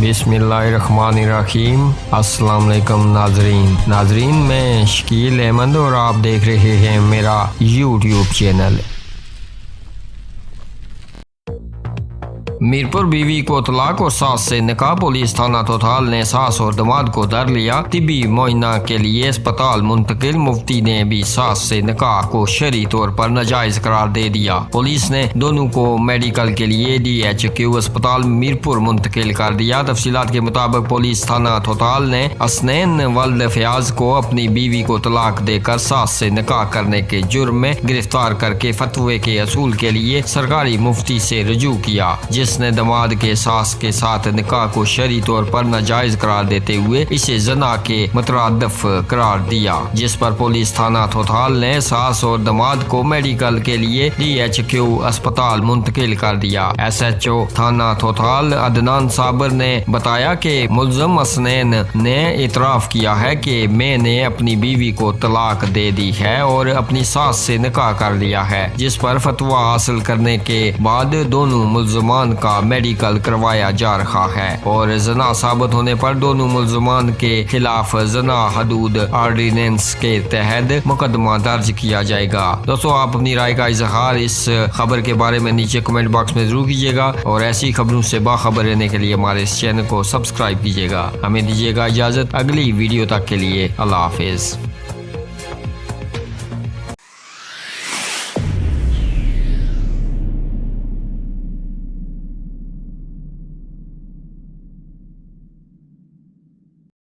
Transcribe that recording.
बिस्मिल्लाहिर्रहमानिर्रहीम। अस्सलाम वालेकुम नाजरीन, मैं शकील अहमद और आप देख रहे हैं मेरा यूट्यूब चैनल। मीरपुर बीवी को तलाक और सास से निकाह। पुलिस थाना तोथाल ने सास और दामाद को धर लिया। तिब्बी मुआयना के लिए अस्पताल मुंतकिल। मुफ्ती ने भी सास से निकाह को शरई तौर पर नाजायज करार दे दिया। पुलिस ने दोनों को मेडिकल के लिए DHQ अस्पताल मीरपुर मुंतकिल कर दिया। तफसीलात के मुताबिक पुलिस थाना तोथाल ने हसनैन वल्द फयाज को अपनी बीवी को तलाक देकर सास से निकाह करने के जुर्म में गिरफ्तार करके फतवे के असूल के लिए सरकारी मुफ्ती से रजू किया, जिसने दामाद के सास के साथ निकाह को शरई तौर पर नाजायज करार देते हुए इसे जना के मुतरादिफ करार दिया, जिस पर पुलिस थाना तोथाल ने सास और दामाद को मेडिकल के लिए DHQ अस्पताल मुंतकिल कर दिया। SHO थाना तोथाल अदनान साबर ने बताया कि मुल्ज़म हसनैन ने इतराफ किया है कि मैंने अपनी बीवी को तलाक दे दी है और अपनी सास से निकाह कर लिया है, जिस पर फतवा हासिल करने के बाद दोनों मुल्ज़मान का मेडिकल करवाया जा रहा है और जना साबित होने पर दोनों मुल्ज़मान के खिलाफ जना हदूद ऑर्डिनेंस के तहत मुकदमा दर्ज किया जाएगा। दोस्तों, आप अपनी राय का इजहार इस खबर के बारे में नीचे कमेंट बॉक्स में जरूर कीजिएगा और ऐसी खबरों से बाखबर रहने के लिए हमारे इस चैनल को सब्सक्राइब कीजिएगा। हमें दीजिएगा इजाजत, अगली वीडियो तक के लिए अल्लाह हाफिज।